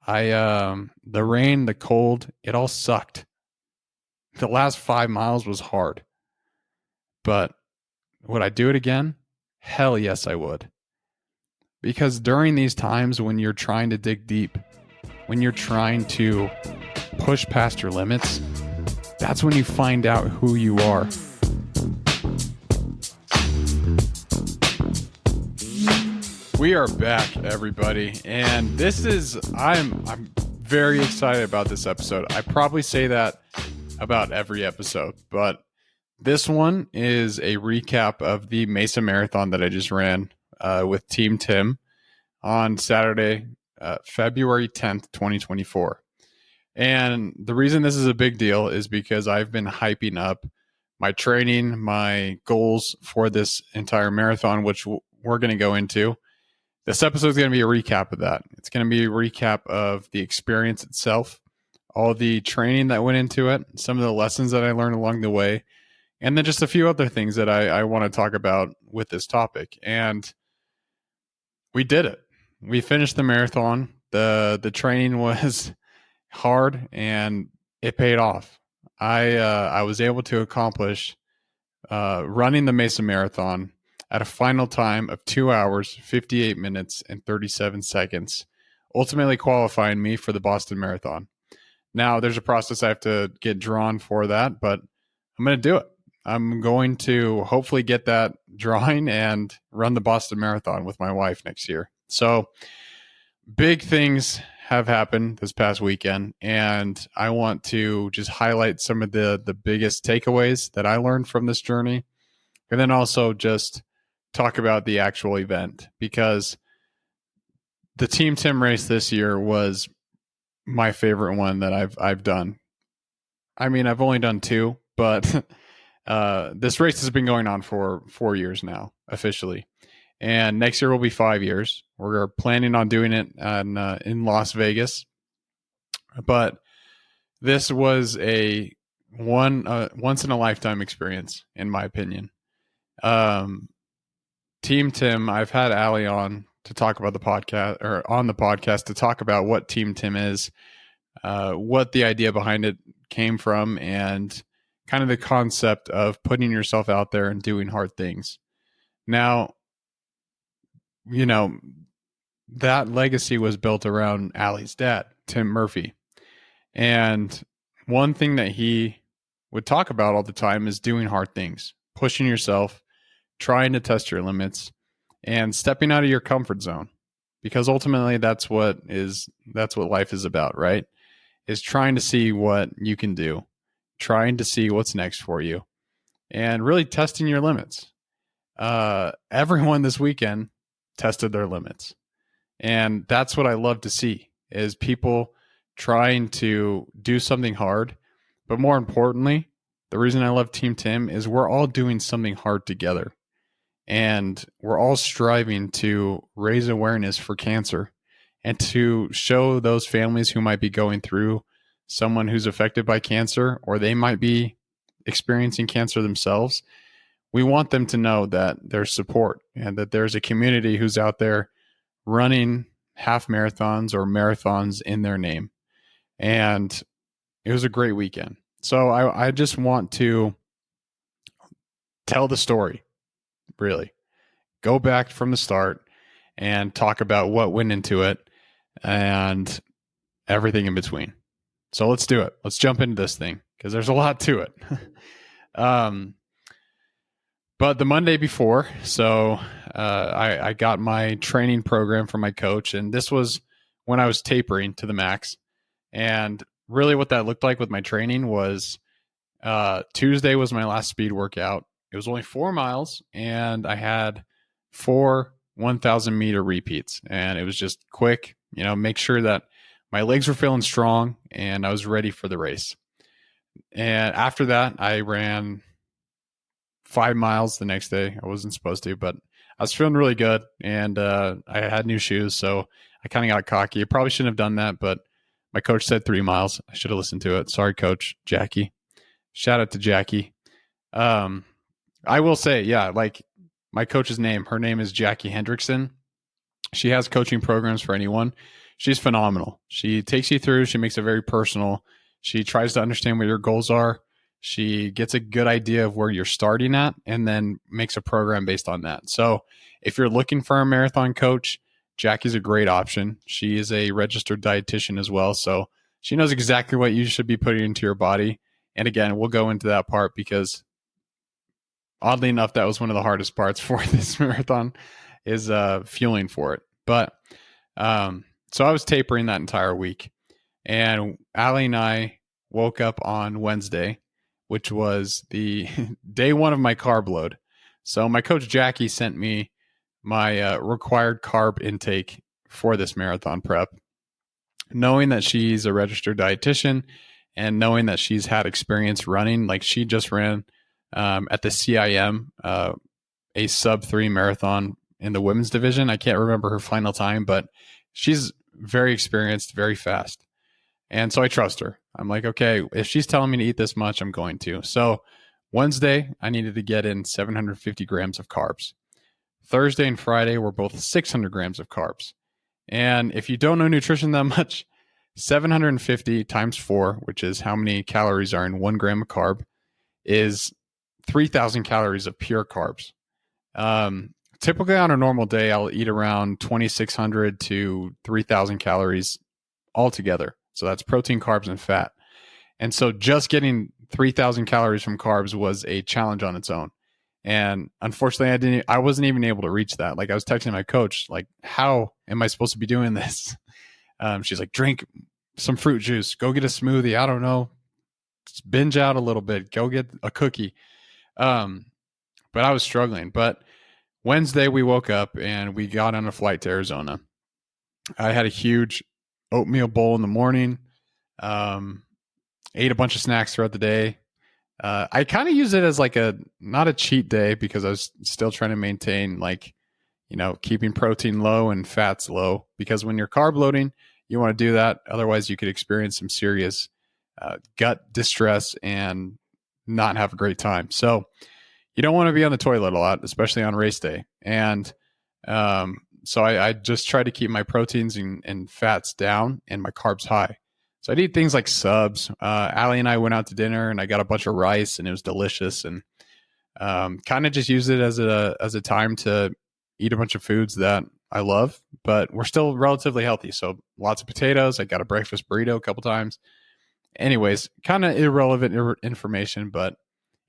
The rain, the cold, it all sucked. The last 5 miles was hard, but would I do it again? Hell yes, I would. Because during these times when you're trying to dig deep, when you're trying to push past your limits, that's when you find out who you are. We are back, everybody, and I'm very excited about this episode. I probably say that about every episode, but this one is a recap of the Mesa Marathon that I just ran with Team Tim on Saturday, February 10th, 2024. And the reason this is a big deal is because I've been hyping up my training, my goals for this entire marathon, which we're going to go into. This episode is going to be a recap of that. It's going to be a recap of the experience itself, all the training that went into it, some of the lessons that I learned along the way, and then just a few other things that I want to talk about with this topic. And we did it. We finished the marathon. The training was hard and it paid off. I was able to accomplish running the Mesa Marathon at a final time of 2 hours, 58 minutes, and 37 seconds, ultimately qualifying me for the Boston Marathon. Now, there's a process I have to get drawn for that, but I'm going to do it. I'm going to hopefully get that drawing and run the Boston Marathon with my wife next year. So big things have happened this past weekend, and I want to just highlight some of the biggest takeaways that I learned from this journey, and then also just talk about the actual event, because the Team Tim race this year was my favorite one that I've done. I mean, I've only done two, but this race has been going on for 4 years now, officially. And next year will be 5 years. We're planning on doing it in Las Vegas. But this was a once in a lifetime experience, in my opinion. Team Tim, I've had Allie on to talk about the podcast, or on the podcast to talk about what Team Tim is, what the idea behind it came from, and kind of the concept of putting yourself out there and doing hard things. Now, you know, that legacy was built around Allie's dad, Tim Murphy. And one thing that he would talk about all the time is doing hard things, pushing yourself, trying to test your limits, and stepping out of your comfort zone. Because ultimately that's what life is about, right? Is trying to see what you can do, trying to see what's next for you, and really testing your limits. Everyone this weekend tested their limits. And that's what I love to see, is people trying to do something hard. But more importantly, the reason I love Team Tim is we're all doing something hard together. And we're all striving to raise awareness for cancer and to show those families who might be going through someone who's affected by cancer, or they might be experiencing cancer themselves. We want them to know that there's support and that there's a community who's out there running half marathons or marathons in their name. And it was a great weekend. So I just want to tell the story, really. Go back from the start and talk about what went into it and everything in between. So let's do it. Let's jump into this thing, because there's a lot to it. But the Monday before, so I got my training program from my coach, and this was when I was tapering to the max. And really what that looked like with my training was Tuesday was my last speed workout. It was only 4 miles, and I had 4 1,000 meter repeats. And it was just quick, make sure that my legs were feeling strong and I was ready for the race. And after that, I ran 5 miles the next day. I wasn't supposed to, but I was feeling really good, and I had new shoes, so I kind of got cocky. I probably shouldn't have done that, but my coach said 3 miles. I should have listened to it. Sorry, Coach Jackie. Shout out to Jackie. I will say, yeah, like my coach's name, her name is Jackie Hendrickson. She has coaching programs for anyone. she's phenomenal. She takes you through. She makes it very personal. She tries to understand what your goals are. She gets a good idea of where you're starting at and then makes a program based on that. So if you're looking for a marathon coach, Jackie's a great option. She is a registered dietitian as well. So she knows exactly what you should be putting into your body. And again, we'll go into that part because oddly enough, that was one of the hardest parts for this marathon is fueling for it. But so I was tapering that entire week. And Allie and I woke up on Wednesday, which was the day one of my carb load. So my coach Jackie sent me my required carb intake for this marathon prep, knowing that she's a registered dietitian and knowing that she's had experience running. Like she just ran at the CIM, a sub-3 marathon in the women's division. I can't remember her final time, but she's very experienced, very fast. And so I trust her. I'm like, okay, if she's telling me to eat this much, I'm going to. So Wednesday, I needed to get in 750 grams of carbs. Thursday and Friday were both 600 grams of carbs. And if you don't know nutrition that much, 750 times 4, which is how many calories are in 1 gram of carb, is 3,000 calories of pure carbs. Typically on a normal day, I'll eat around 2,600 to 3,000 calories altogether. So that's protein, carbs, and fat. And so just getting 3,000 calories from carbs was a challenge on its own. And unfortunately, I wasn't even able to reach that. Like I was texting my coach, like, how am I supposed to be doing this? She's like, drink some fruit juice, go get a smoothie. I don't know. Just binge out a little bit, go get a cookie. But I was struggling. But Wednesday we woke up and we got on a flight to Arizona. I had a huge oatmeal bowl in the morning, ate a bunch of snacks throughout the day. I kind of use it as like not a cheat day because I was still trying to maintain keeping protein low and fats low, because when you're carb loading, you want to do that. Otherwise you could experience some serious gut distress and not have a great time. So you don't want to be on the toilet a lot, especially on race day. And so I just try to keep my proteins and fats down and my carbs high. So I'd eat things like subs. Allie and I went out to dinner and I got a bunch of rice and it was delicious, and kind of just use it as a time to eat a bunch of foods that I love, but we're still relatively healthy. So lots of potatoes. I got a breakfast burrito a couple times. Anyways, kind of irrelevant information, but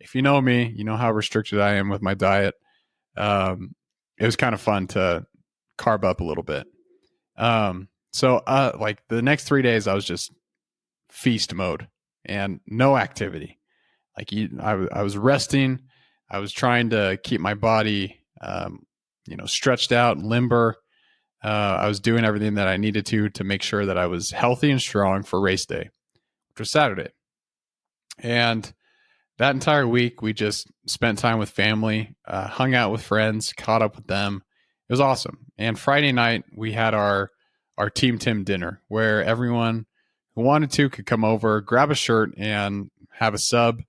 if you know me, you know how restricted I am with my diet. It was kind of fun to carb up a little bit. So like the next 3 days, I was just feast mode and no activity. Like I was resting. I was trying to keep my body, stretched out, limber. I was doing everything that I needed to make sure that I was healthy and strong for race day, which was Saturday. And that entire week, we just spent time with family, hung out with friends, caught up with them. It was awesome. And Friday night, we had our Team Tim dinner where everyone who wanted to could come over, grab a shirt, and have a sub,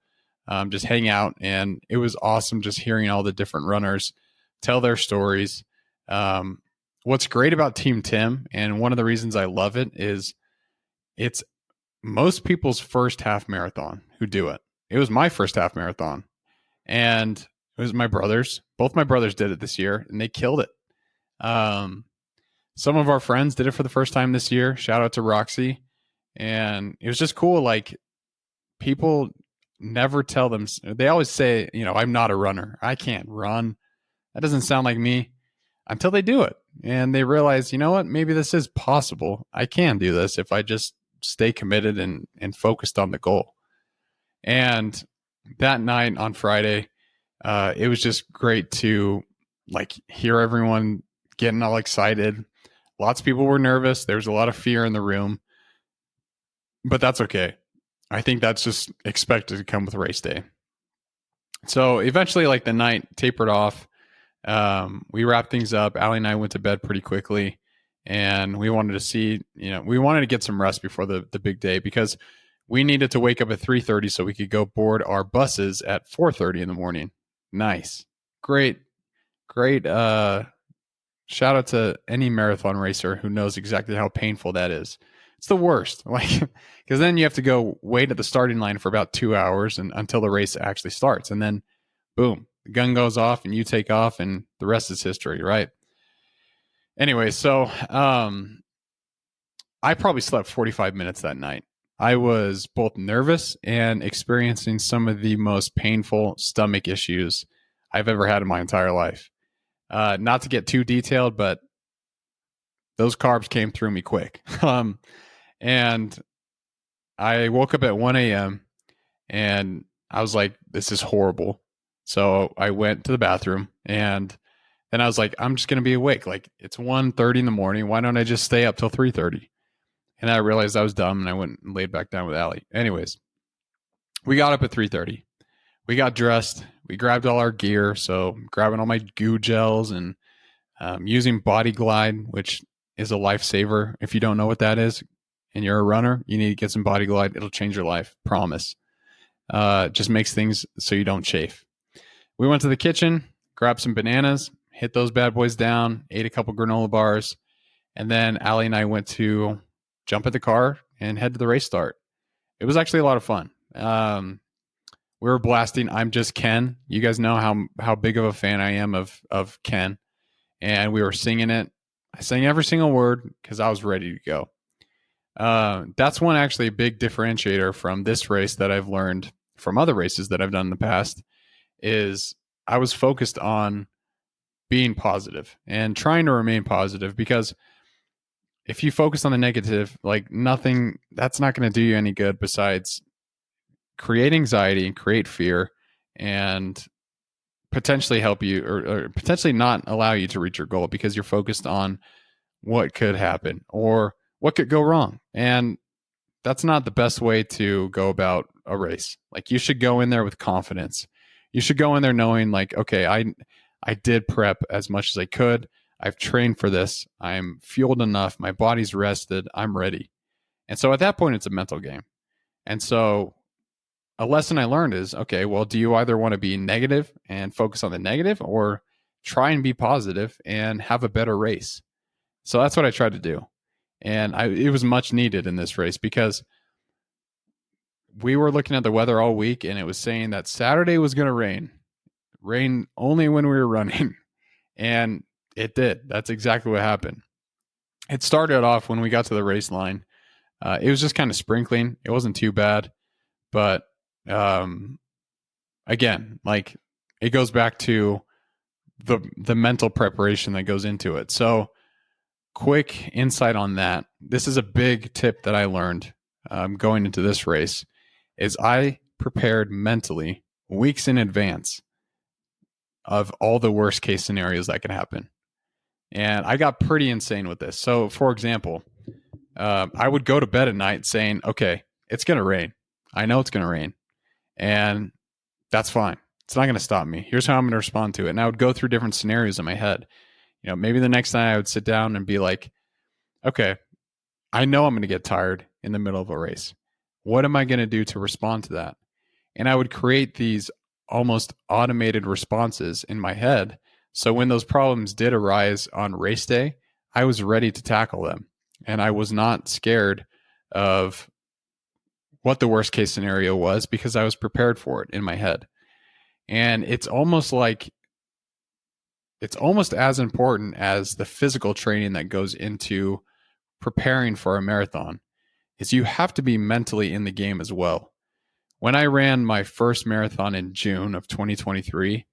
just hang out. And it was awesome just hearing all the different runners tell their stories. What's great about Team Tim, and one of the reasons I love it, is it's most people's first half marathon who do it. It was my first half marathon, and it was my brothers. Both my brothers did it this year, and they killed it. Some of our friends did it for the first time this year. Shout out to Roxy. And it was just cool. Like, people never tell them. They always say, I'm not a runner. I can't run. That doesn't sound like me, until they do it. And they realize, you know what? Maybe this is possible. I can do this if I just stay committed and focused on the goal. And that night on Friday, it was just great to hear everyone getting all excited. Lots of people were nervous. There was a lot of fear in the room, but that's okay. I think that's just expected to come with race day. So eventually, the night tapered off. We wrapped things up. Allie and I went to bed pretty quickly, and we wanted to get some rest before the big day, because we needed to wake up at 3:30 so we could go board our buses at 4:30 in the morning. Nice. Great Shout out to any marathon racer who knows exactly how painful that is. It's the worst. Like, because then you have to go wait at the starting line for about 2 hours and until the race actually starts. And then boom, the gun goes off and you take off and the rest is history, right? Anyway, so I probably slept 45 minutes that night. I was both nervous and experiencing some of the most painful stomach issues I've ever had in my entire life. Not to get too detailed, but those carbs came through me quick. And I woke up at 1 a.m. and I was like, this is horrible. So I went to the bathroom and then I was like, I'm just going to be awake. Like it's 1:30 in the morning. Why don't I just stay up till 3:30? And I realized I was dumb and I went and laid back down with Allie. Anyways, we got up at 3:30. We got dressed. We grabbed all our gear. So grabbing all my goo gels and using Body Glide, which is a lifesaver. If you don't know what that is and you're a runner, you need to get some Body Glide. It'll change your life. Promise. Just makes things so you don't chafe. We went to the kitchen, grabbed some bananas, hit those bad boys down, ate a couple granola bars. And then Allie and I went to jump in the car and head to the race start. It was actually a lot of fun. We were blasting I'm Just Ken. You guys know how big of a fan I am of Ken. And we were singing it. I sang every single word because I was ready to go. That's one actually a big differentiator from this race that I've learned from other races that I've done in the past is I was focused on being positive and trying to remain positive, because if you focus on the negative, like nothing, that's not going to do you any good besides create anxiety and create fear and potentially help you or potentially not allow you to reach your goal because you're focused on what could happen or what could go wrong. And that's not the best way to go about a race. Like you should go in there with confidence. You should go in there knowing like, okay, I did prep as much as I could. I've trained for this. I'm fueled enough. My body's rested. I'm ready. And so at that point, it's a mental game. And so a lesson I learned is, okay, well, do you either want to be negative and focus on the negative or try and be positive and have a better race? So that's what I tried to do. And it was much needed in this race because we were looking at the weather all week and it was saying that Saturday was going to rain only when we were running. And it did. That's exactly what happened. It started off when we got to the race line. It was just kind of sprinkling. It wasn't too bad. But again, like it goes back to the mental preparation that goes into it. So quick insight on that. This is a big tip that I learned going into this race is I prepared mentally weeks in advance of all the worst case scenarios that could happen. And I got pretty insane with this. So for example, I would go to bed at night saying, okay, it's going to rain. I know it's going to rain and that's fine. It's not going to stop me. Here's how I'm going to respond to it. And I would go through different scenarios in my head. You know, maybe the next night I would sit down and be like, okay, I know I'm going to get tired in the middle of a race. What am I going to do to respond to that? And I would create these almost automated responses in my head. So when those problems did arise on race day, I was ready to tackle them. And I was not scared of what the worst case scenario was because I was prepared for it in my head. And it's almost as important as the physical training that goes into preparing for a marathon is you have to be mentally in the game as well. When I ran my first marathon in June of 2023,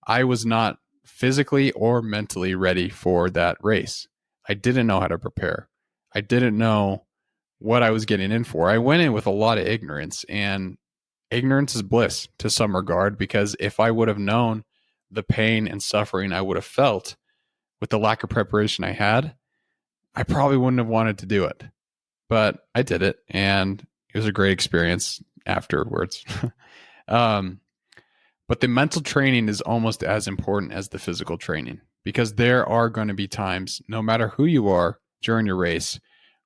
I was not physically or mentally ready for that race. I didn't know how to prepare. I didn't know what I was getting in for. I went in with a lot of ignorance, and ignorance is bliss to some regard, because if I would have known the pain and suffering I would have felt with the lack of preparation I had, I probably wouldn't have wanted to do it. But I did it, and it was a great experience afterwards. But the mental training is almost as important as the physical training, because there are going to be times, no matter who you are during your race,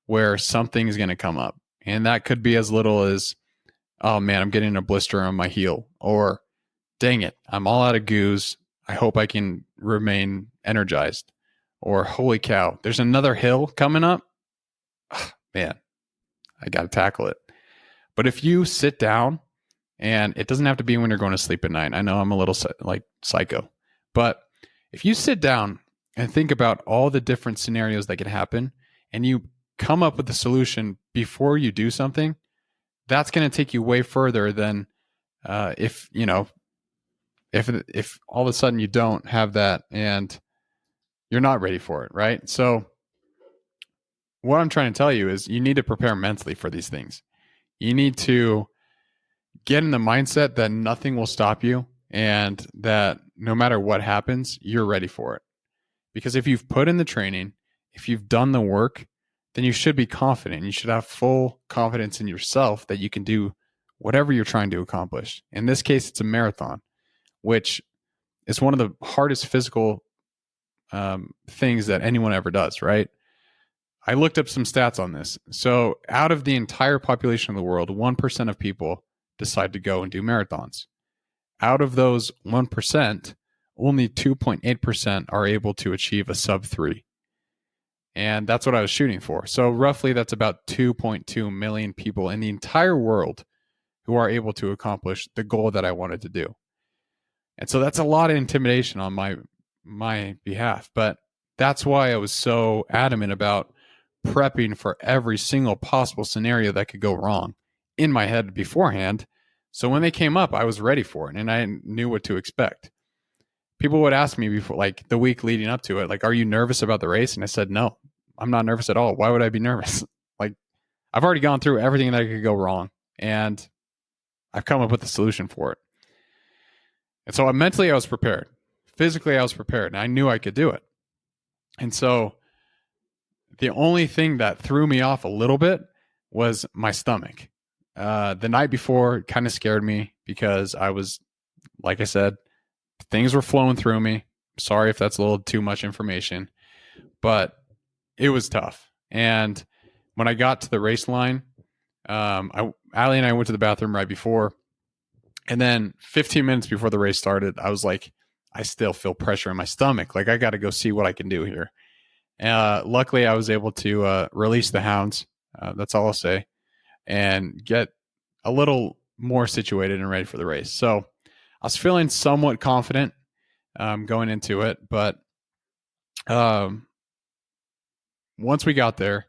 where something is going to come up. And that could be as little as, oh man, I'm getting a blister on my heel, or dang it, I'm all out of goos. I hope I can remain energized. or holy cow, there's another hill coming up. Man, I got to tackle it. But if you sit down, and it doesn't have to be when you're going to sleep at night. I know I'm a little like psycho, but if you sit down and think about all the different scenarios that could happen and you come up with a solution before you do something, that's going to take you way further than if all of a sudden you don't have that and you're not ready for it, right? So what I'm trying to tell you is you need to prepare mentally for these things. You need to get in the mindset that nothing will stop you and that no matter what happens, you're ready for it. Because if you've put in the training, if you've done the work, then you should be confident. You should have full confidence in yourself that you can do whatever you're trying to accomplish. In this case, it's a marathon, which is one of the hardest physical things that anyone ever does, right? I looked up some stats on this. So out of the entire population of the world, 1% of people decide to go and do marathons. Out of those 1%, only 2.8% are able to achieve a sub 3. And that's what I was shooting for. So roughly that's about 2.2 million people in the entire world who are able to accomplish the goal that I wanted to do. And so that's a lot of intimidation on my behalf. But that's why I was so adamant about prepping for every single possible scenario that could go wrong in my head beforehand. So when they came up, I was ready for it and I knew what to expect. People would ask me before, like the week leading up to it, like, are you nervous about the race? And I said, no, I'm not nervous at all. Why would I be nervous? Like, I've already gone through everything that could go wrong and I've come up with a solution for it. And so mentally I was prepared. Physically I was prepared and I knew I could do it. And so the only thing that threw me off a little bit was my stomach. The night before kind of scared me because I was, like I said, things were flowing through me. Sorry if that's a little too much information, but it was tough. And when I got to the race line, Allie and I went to the bathroom right before. And then 15 minutes before the race started, I was like, I still feel pressure in my stomach. Like, I got to go see what I can do here. Luckily, I was able to release the hounds. That's all I'll say. And get a little more situated and ready for the race. So I was feeling somewhat confident going into it. But once we got there,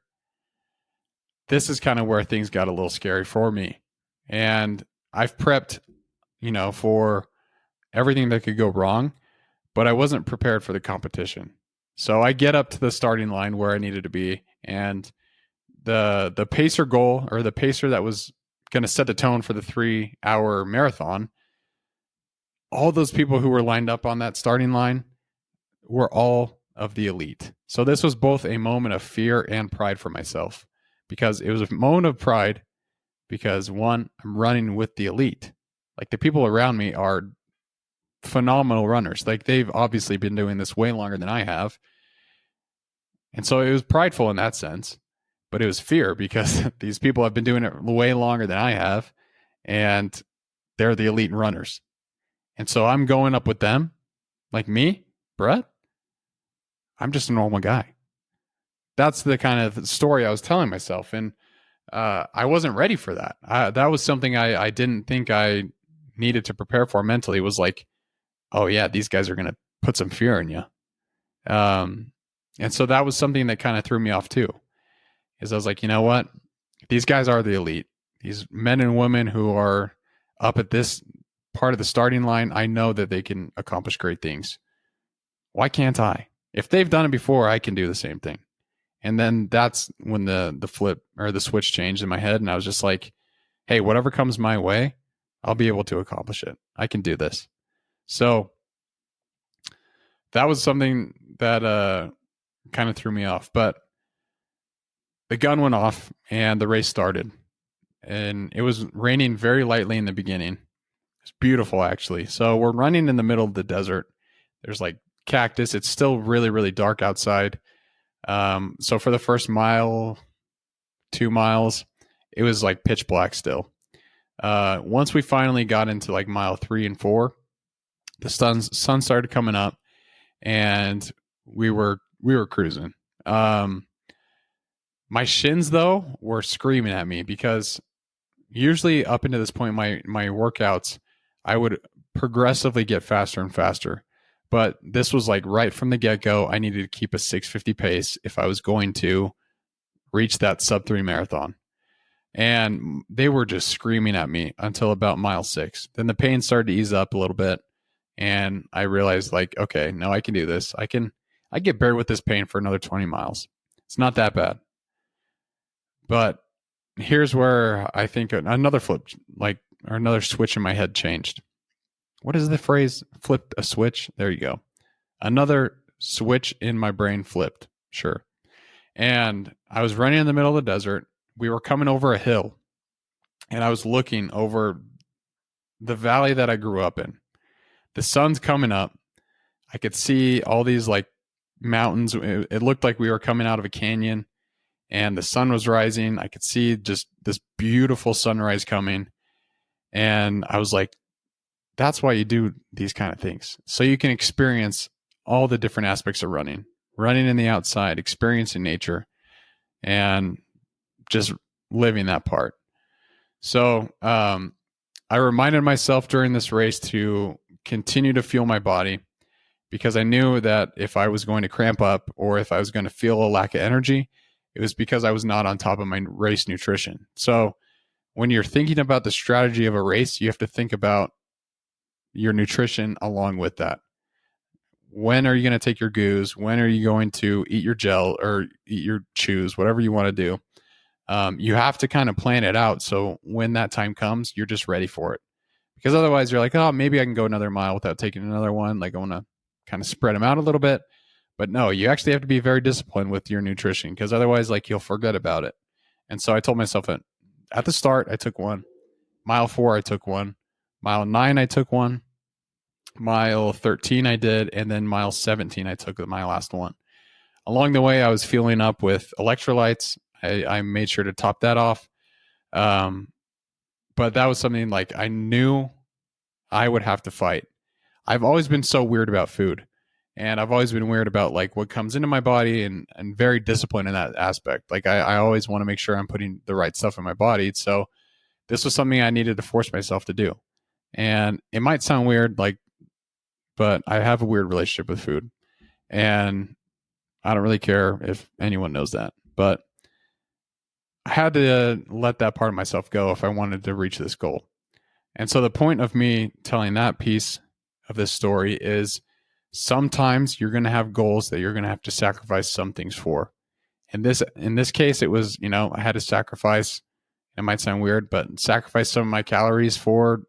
this is kind of where things got a little scary for me. And I've prepped, for everything that could go wrong, but I wasn't prepared for the competition. So I get up to the starting line where I needed to be, and the pacer goal, or the pacer that was going to set the tone for the 3-hour marathon, all those people who were lined up on that starting line were all of the elite. So this was both a moment of fear and pride for myself, because it was a moment of pride because, one, I'm running with the elite. Like, the people around me are phenomenal runners. Like, they've obviously been doing this way longer than I have. And so it was prideful in that sense, but it was fear because these people have been doing it way longer than I have, and they're the elite runners. And so I'm going up with them, like me, Brett. I'm just a normal guy. That's the kind of story I was telling myself. And I wasn't ready for that. That was something I didn't think I needed to prepare for mentally. It was like, oh yeah, these guys are going to put some fear in you. And so that was something that kind of threw me off too, is I was like, you know what? These guys are the elite. These men and women who are up at this part of the starting line, I know that they can accomplish great things. Why can't I? If they've done it before, I can do the same thing. And then that's when the flip or the switch changed in my head. And I was just like, hey, whatever comes my way, I'll be able to accomplish it. I can do this. So that was something that kind of threw me off. But the gun went off and the race started. And it was raining very lightly in the beginning. It's beautiful, actually. So we're running in the middle of the desert. There's like cactus. It's still really, really dark outside. So for the first mile, 2 miles, it was like pitch black still. Once we finally got into like mile 3 and 4, the sun started coming up, and we were cruising. My shins though were screaming at me because usually up into this point, my workouts, I would progressively get faster and faster. But this was like right from the get go. I needed to keep a 650 pace if I was going to reach that sub 3 marathon. And they were just screaming at me until about mile 6. Then the pain started to ease up a little bit. And I realized, like, okay, no, I can do this. I get buried with this pain for another 20 miles. It's not that bad. But here's where I think another flip, like, or another switch in my head changed. What is the phrase? Flipped a switch? There you go. Another switch in my brain flipped. Sure. And I was running in the middle of the desert. We were coming over a hill, and I was looking over the valley that I grew up in. The sun's coming up. I could see all these like mountains. It looked like we were coming out of a canyon, and the sun was rising. I could see just this beautiful sunrise coming. And I was like, that's why you do these kind of things. So you can experience all the different aspects of running in the outside, experiencing nature, and just living that part. So I reminded myself during this race to continue to fuel my body, because I knew that if I was going to cramp up or if I was going to feel a lack of energy, it was because I was not on top of my race nutrition. So when you're thinking about the strategy of a race, you have to think about your nutrition along with that. When are you going to take your goos? When are you going to eat your gel or eat your chews, whatever you want to do? You have to kind of plan it out. So when that time comes, you're just ready for it. Because otherwise you're like, oh, maybe I can go another mile without taking another one. Like I want to kind of spread them out a little bit. But no, you actually have to be very disciplined with your nutrition, because otherwise like you'll forget about it. And so I told myself at the start, I took one. Mile 4, I took one. Mile 9, I took one. Mile 13, I did. And then mile 17, I took my last one. Along the way, I was fueling up with electrolytes. I made sure to top that off. But that was something like I knew I would have to fight. I've always been so weird about food. And I've always been weird about like what comes into my body, and very disciplined in that aspect. Like I always want to make sure I'm putting the right stuff in my body. So this was something I needed to force myself to do. And it might sound weird, like, but I have a weird relationship with food. And I don't really care if anyone knows that. But I had to let that part of myself go if I wanted to reach this goal. And so the point of me telling that piece of this story is sometimes you're going to have goals that you're going to have to sacrifice some things for. And in this case, it was, I had to sacrifice, it might sound weird, but sacrifice some of my calories for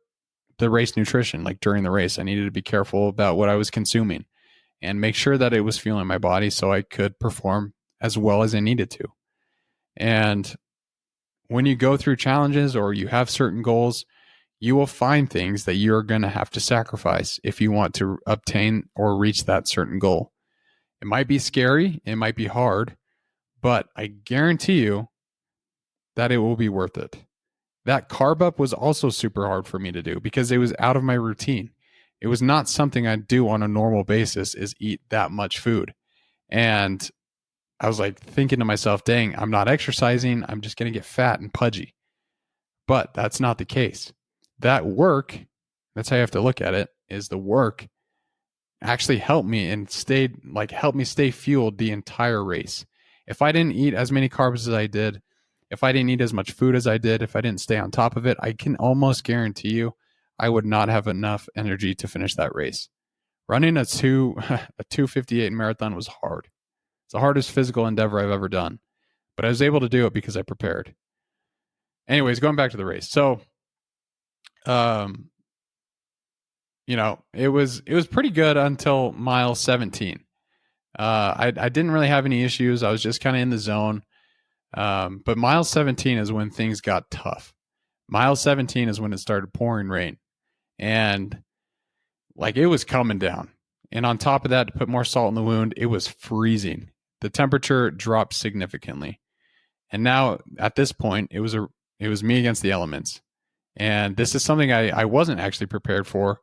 the race nutrition. Like during the race, I needed to be careful about what I was consuming and make sure that it was fueling my body so I could perform as well as I needed to. And when you go through challenges or you have certain goals, you will find things that you're going to have to sacrifice if you want to obtain or reach that certain goal. It might be scary, it might be hard, but I guarantee you that it will be worth it. That carb up was also super hard for me to do because it was out of my routine. It was not something I do on a normal basis, is eat that much food. And I was like thinking to myself, dang, I'm not exercising. I'm just going to get fat and pudgy. But that's not the case. That work, that's how you have to look at it, is the work actually helped me and helped me stay fueled the entire race. If I didn't eat as many carbs as I did, if I didn't eat as much food as I did, if I didn't stay on top of it, I can almost guarantee you I would not have enough energy to finish that race. Running a 2:58 marathon was hard. It's the hardest physical endeavor I've ever done, but I was able to do it because I prepared. Anyways, going back to the race. So, it was pretty good until mile 17. I didn't really have any issues. I was just kind of in the zone. But mile 17 is when things got tough. Mile 17 is when it started pouring rain, and like it was coming down. And on top of that, to put more salt in the wound, it was freezing. The temperature dropped significantly. And now at this point, it was me against the elements. And this is something I wasn't actually prepared for,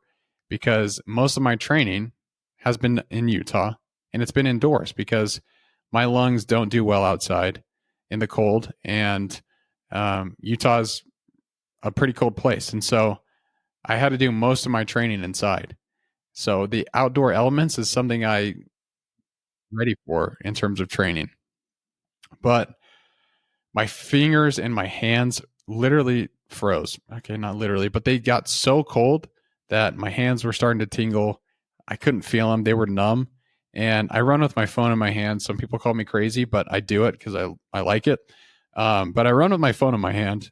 because most of my training has been in Utah and it's been indoors because my lungs don't do well outside in the cold, and Utah's a pretty cold place. And so I had to do most of my training inside. So the outdoor elements is something I ready for in terms of training. But my fingers and my hands literally froze. Okay, not literally, but they got so cold that my hands were starting to tingle. I couldn't feel them. They were numb. And I run with my phone in my hand. Some people call me crazy, but I do it because I like it. But I run with my phone in my hand,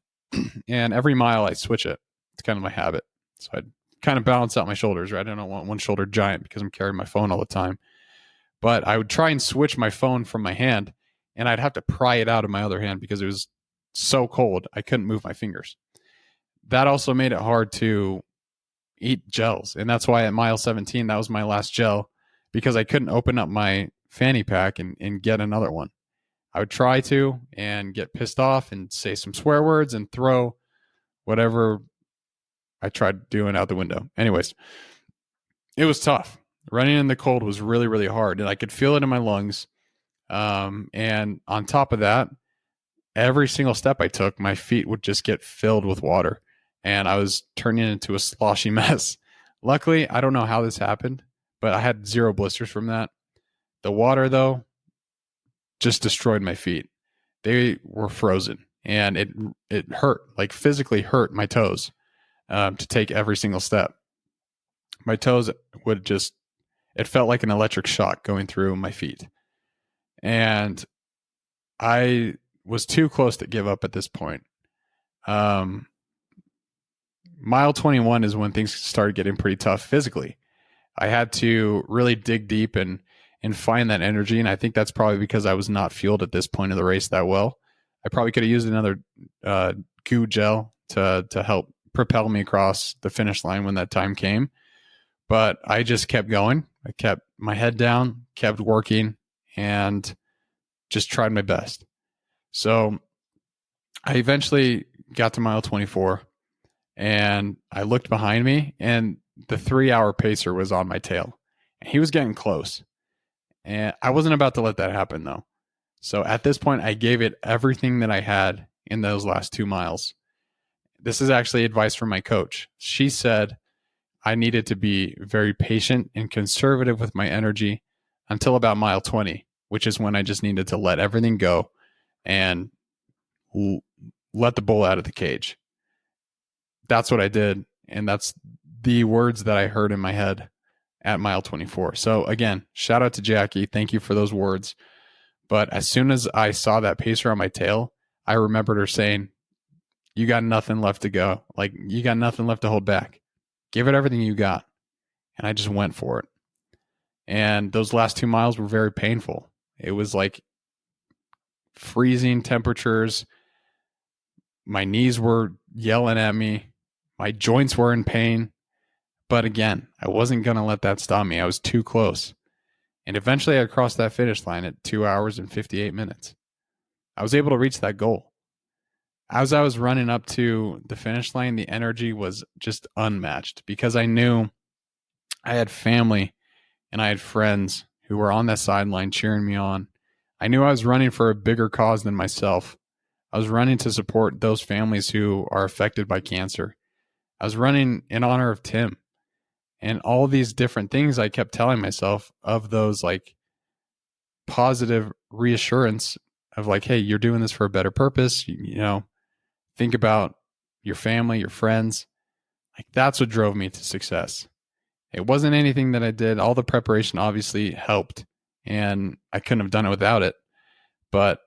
and every mile I switch it. It's kind of my habit. So I kind of balance out my shoulders, right? I don't want one shoulder giant because I'm carrying my phone all the time. But I would try and switch my phone from my hand, and I'd have to pry it out of my other hand because it was so cold I couldn't move my fingers. That also made it hard to eat gels. And that's why at mile 17, that was my last gel, because I couldn't open up my fanny pack and get another one. I would try to and get pissed off and say some swear words and throw whatever I tried doing out the window. Anyways, it was tough. Running in the cold was really, really hard, and I could feel it in my lungs. And on top of that, every single step I took, my feet would just get filled with water, and I was turning into a sloshy mess. Luckily, I don't know how this happened, but I had 0 blisters from that. The water, though, just destroyed my feet. They were frozen, and it hurt, like physically hurt my toes to take every single step. My toes would just, it felt like an electric shock going through my feet. And I was too close to give up at this point. Mile 21 is when things started getting pretty tough physically. I had to really dig deep and find that energy. And I think that's probably because I was not fueled at this point of the race that well. I probably could have used another goo gel to help propel me across the finish line when that time came. But I just kept going. I kept my head down, kept working, and just tried my best. So I eventually got to mile 24, and I looked behind me, and the 3-hour pacer was on my tail. He was getting close, and I wasn't about to let that happen, though. So at this point, I gave it everything that I had in those last 2 miles. This is actually advice from my coach. She said I needed to be very patient and conservative with my energy until about mile 20, which is when I just needed to let everything go and let the bull out of the cage. That's what I did. And that's the words that I heard in my head at mile 24. So again, shout out to Jackie. Thank you for those words. But as soon as I saw that pacer on my tail, I remembered her saying, you got nothing left to go. Like, you got nothing left to hold back. Give it everything you got. And I just went for it. And those last 2 miles were very painful. It was like freezing temperatures. My knees were yelling at me. My joints were in pain. But again, I wasn't going to let that stop me. I was too close. And eventually I crossed that finish line at 2 hours and 58 minutes. I was able to reach that goal. As I was running up to the finish line, the energy was just unmatched because I knew I had family and I had friends who were on that sideline cheering me on. I knew I was running for a bigger cause than myself. I was running to support those families who are affected by cancer. I was running in honor of Tim. And all these different things I kept telling myself of those like positive reassurance of like, hey, you're doing this for a better purpose. You know, think about your family, your friends. Like, that's what drove me to success. It wasn't anything that I did. All the preparation obviously helped, and I couldn't have done it without it. But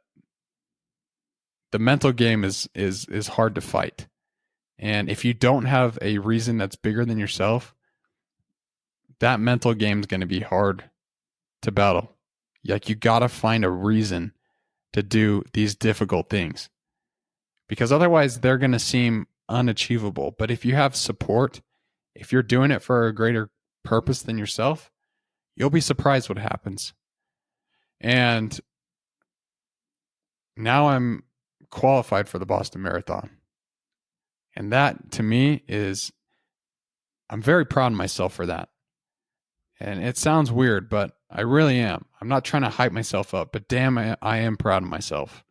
the mental game is hard to fight. And if you don't have a reason that's bigger than yourself, that mental game is going to be hard to battle. Like, you got to find a reason to do these difficult things, because otherwise they're going to seem unachievable. But if you have support, if you're doing it for a greater purpose than yourself, you'll be surprised what happens. And now I'm qualified for the Boston Marathon. And that to me is, I'm very proud of myself for that. And it sounds weird, but I really am. I'm not trying to hype myself up, but damn, I am proud of myself.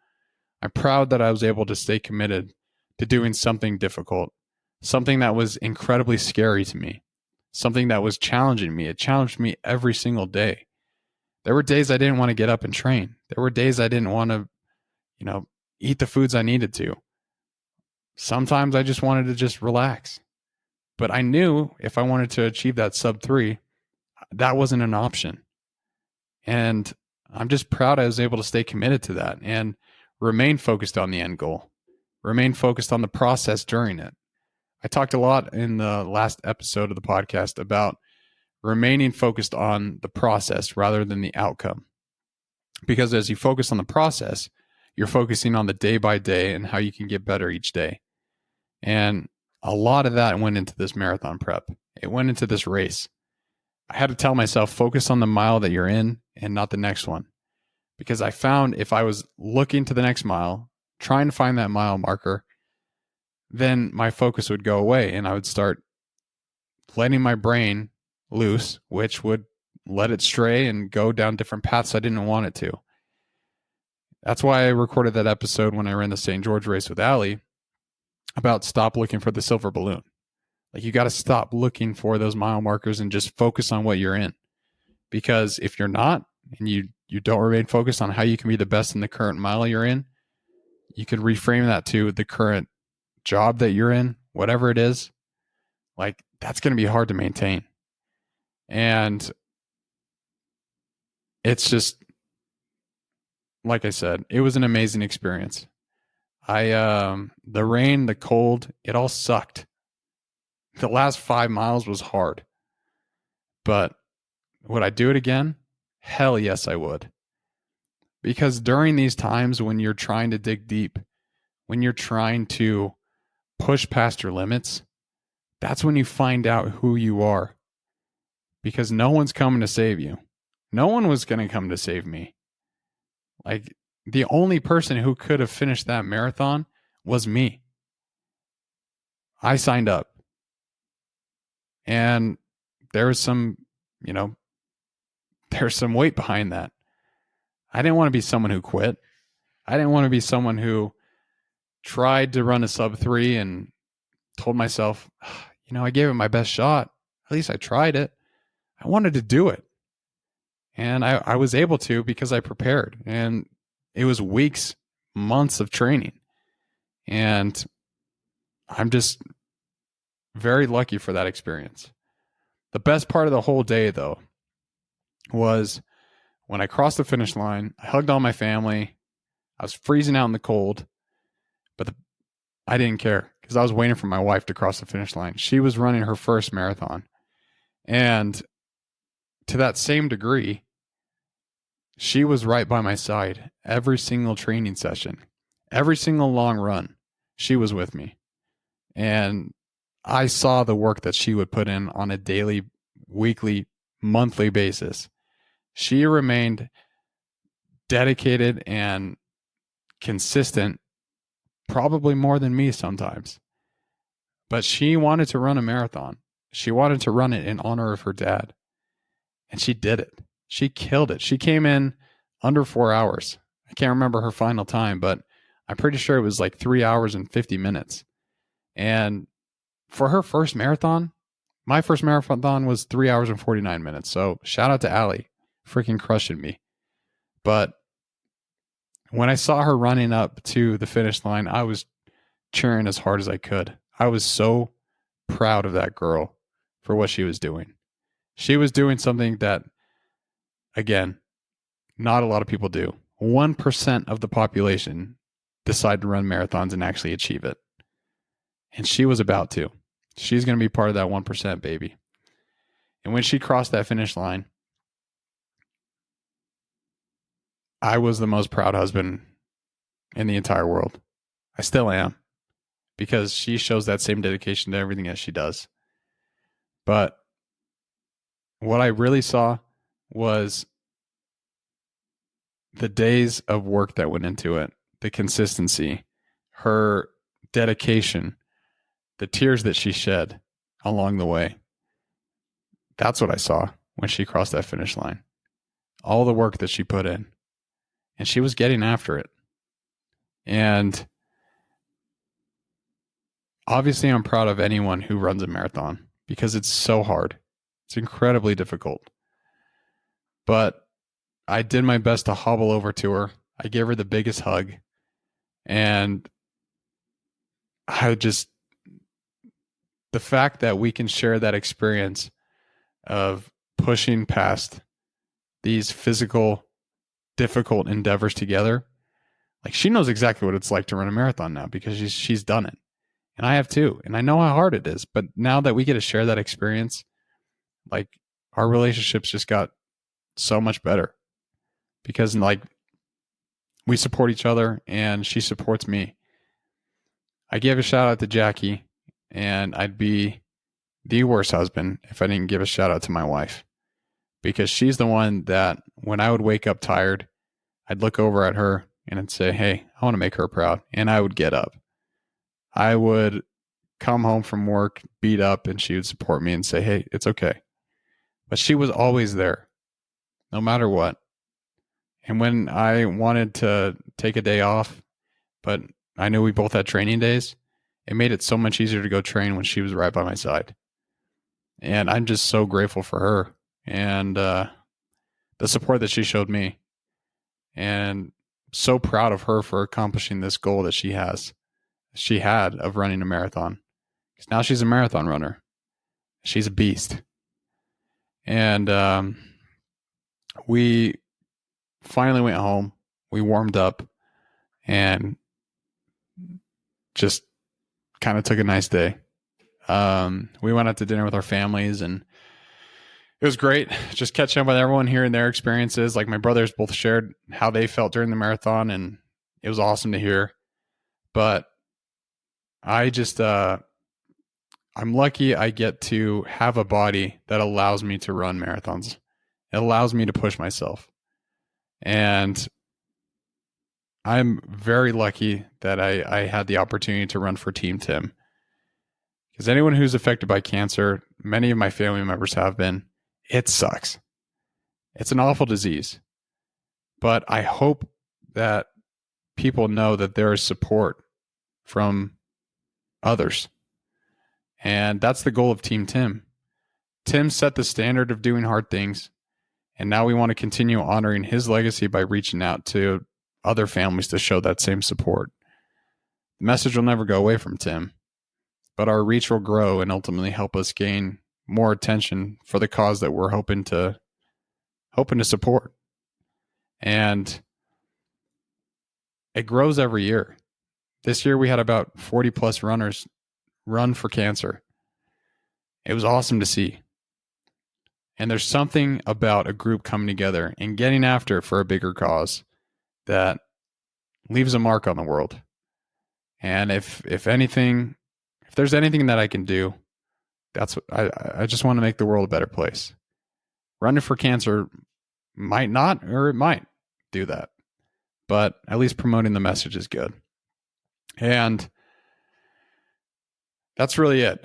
I'm proud that I was able to stay committed to doing something difficult, something that was incredibly scary to me, something that was challenging me. It challenged me every single day. There were days I didn't want to get up and train. There were days I didn't want to, eat the foods I needed to. Sometimes I just wanted to just relax. But I knew if I wanted to achieve that sub 3, that wasn't an option. And I'm just proud I was able to stay committed to that and remain focused on the end goal, remain focused on the process during it. I talked a lot in the last episode of the podcast about remaining focused on the process rather than the outcome. Because as you focus on the process, you're focusing on the day by day and how you can get better each day. And a lot of that went into this marathon prep. It went into this race. I had to tell myself, focus on the mile that you're in and not the next one. Because I found if I was looking to the next mile, trying to find that mile marker, then my focus would go away and I would start letting my brain loose, which would let it stray and go down different paths I didn't want it to. That's why I recorded that episode when I ran the St. George race with Allie about stop looking for the silver balloon. Like, you got to stop looking for those mile markers and just focus on what you're in. Because if you're not, and you don't remain focused on how you can be the best in the current mile you're in, you could reframe that to the current job that you're in, whatever it is. Like, that's going to be hard to maintain. And it's just, like I said, it was an amazing experience. The rain, the cold, it all sucked. The last 5 miles was hard. But would I do it again? Hell yes, I would. Because during these times when you're trying to dig deep, when you're trying to push past your limits, that's when you find out who you are. Because no one's coming to save you. No one was going to come to save me. Like, the only person who could have finished that marathon was me. I signed up. And there was some, there's some weight behind that. I didn't want to be someone who quit. I didn't want to be someone who tried to run a sub 3 and told myself, I gave it my best shot. At least I tried it. I wanted to do it. And I was able to because I prepared. And it was weeks, months of training. And I'm just very lucky for that experience. The best part of the whole day, though, was when I crossed the finish line. I hugged all my family. I was freezing out in the cold, but I didn't care because I was waiting for my wife to cross the finish line. She was running her first marathon. And to that same degree, she was right by my side every single training session, every single long run. She was with me. And I saw the work that she would put in on a daily, weekly, monthly basis. She remained dedicated and consistent, probably more than me sometimes. But she wanted to run a marathon. She wanted to run it in honor of her dad. And she did it. She killed it. She came in under 4 hours. I can't remember her final time, but I'm pretty sure it was like 3 hours and 50 minutes. And for her first marathon, my first marathon was 3 hours and 49 minutes. So shout out to Allie, freaking crushing me. But when I saw her running up to the finish line, I was cheering as hard as I could. I was so proud of that girl for what she was doing. She was doing something that, again, not a lot of people do. 1% of the population decide to run marathons and actually achieve it. And she was about to. She's going to be part of that 1%, baby. And when she crossed that finish line, I was the most proud husband in the entire world. I still am, because she shows that same dedication to everything that she does. But what I really saw was the days of work that went into it, the consistency, her dedication, the tears that she shed along the way. That's what I saw. when she crossed that finish line. All the work that she put in. And she was getting after it. And obviously, I'm proud of anyone who runs a marathon because it's so hard. It's incredibly difficult. But I did my best to hobble over to her. I gave her the biggest hug. And the fact that we can share that experience of pushing past these physical, difficult endeavors together, like she knows exactly what it's like to run a marathon now because she's done it. And I have too. And I know how hard it is. But now that we get to share that experience, like our relationships just got so much better because like we support each other and she supports me. I gave a shout out to Jackie, and I'd be the worst husband if I didn't give a shout out to my wife because she's the one that when I would wake up tired, I'd look over at her and I'd say, hey, I want to make her proud. And I would get up. I would come home from work, beat up, and she would support me and say, hey, it's okay. But she was always there, no matter what. And when I wanted to take a day off, but I knew we both had training days, it made it so much easier to go train when she was right by my side. And I'm just so grateful for her and the support that she showed me. And so proud of her for accomplishing this goal that she had of running a marathon. Because now she's a marathon runner. She's a beast. And we finally went home. We warmed up and just kind of took a nice day. We went out to dinner with our families and it was great. Just catching up with everyone, hearing their experiences. Like my brothers both shared how they felt during the marathon and it was awesome to hear. But I just, I'm lucky I get to have a body that allows me to run marathons. It allows me to push myself. And I'm very lucky that I had the opportunity to run for Team Tim. Because anyone who's affected by cancer, many of my family members have been, it sucks. It's an awful disease. But I hope that people know that there is support from others. And that's the goal of Team Tim. Tim set the standard of doing hard things. And now we want to continue honoring his legacy by reaching out to other families to show that same support. The message will never go away from Tim, but our reach will grow and ultimately help us gain more attention for the cause that we're hoping to support. And it grows every year. This year we had about 40 plus runners run for cancer. It was awesome to see. And there's something about a group coming together and getting after it for a bigger cause that leaves a mark on the world. And if there's anything that I can do, that's what I just want to make the world a better place. Running for cancer might not, or it might do that, but at least promoting the message is good. And that's really it.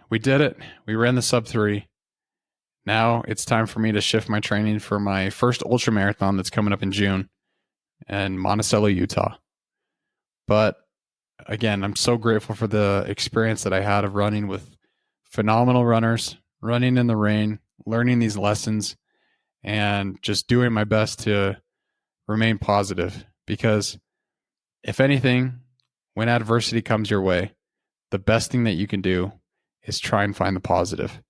We did it. We ran the sub 3. Now it's time for me to shift my training for my first ultra marathon that's coming up in June in Monticello, Utah. But again, I'm so grateful for the experience that I had of running with phenomenal runners, running in the rain, learning these lessons, and just doing my best to remain positive. Because if anything, when adversity comes your way, the best thing that you can do is try and find the positive.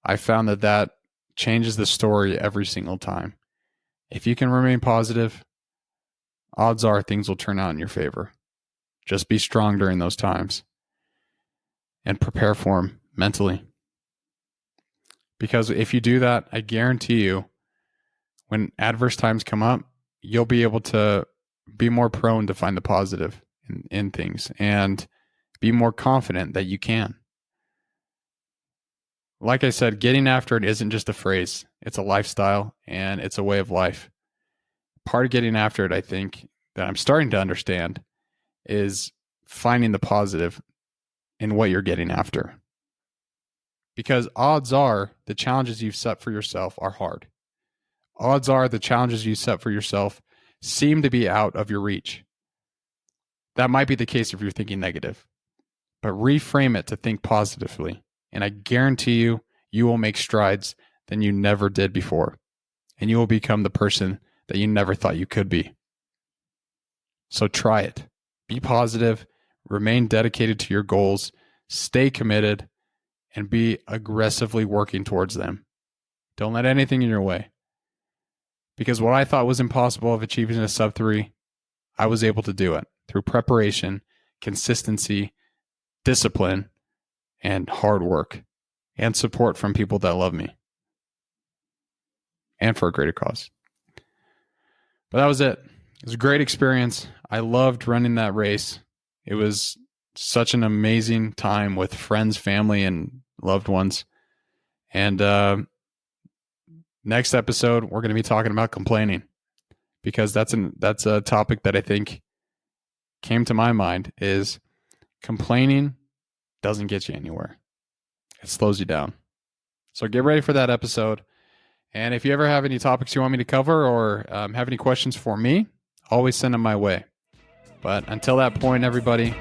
I found that changes the story every single time. If you can remain positive, odds are things will turn out in your favor. Just be strong during those times and prepare for them mentally. Because if you do that, I guarantee you, when adverse times come up, you'll be able to be more prone to find the positive in things and be more confident that you can. Like I said, getting after it isn't just a phrase. It's a lifestyle and it's a way of life. Part of getting after it, I think, that I'm starting to understand is finding the positive in what you're getting after. because odds are the challenges you've set for yourself are hard. Odds are the challenges you set for yourself seem to be out of your reach. That might be the case if you're thinking negative, but reframe it to think positively. And I guarantee you, you will make strides than you never did before. And you will become the person that you never thought you could be. So try it. Be positive, remain dedicated to your goals, stay committed, and be aggressively working towards them. Don't let anything in your way. Because what I thought was impossible of achieving a sub 3, I was able to do it through preparation, consistency, discipline, and hard work, and support from people that love me, and for a greater cause. But that was it. It was a great experience. I loved running that race. It was such an amazing time with friends, family, and loved ones. And next episode, we're going to be talking about complaining, because that's a topic that I think came to my mind. Is complaining doesn't get you anywhere. It slows you down. So get ready for that episode. And if you ever have any topics you want me to cover, or have any questions for me, always send them my way. But until that point, everybody,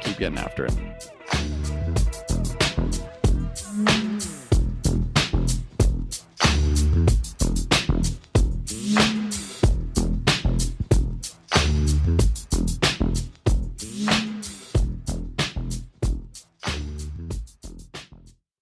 keep getting after it.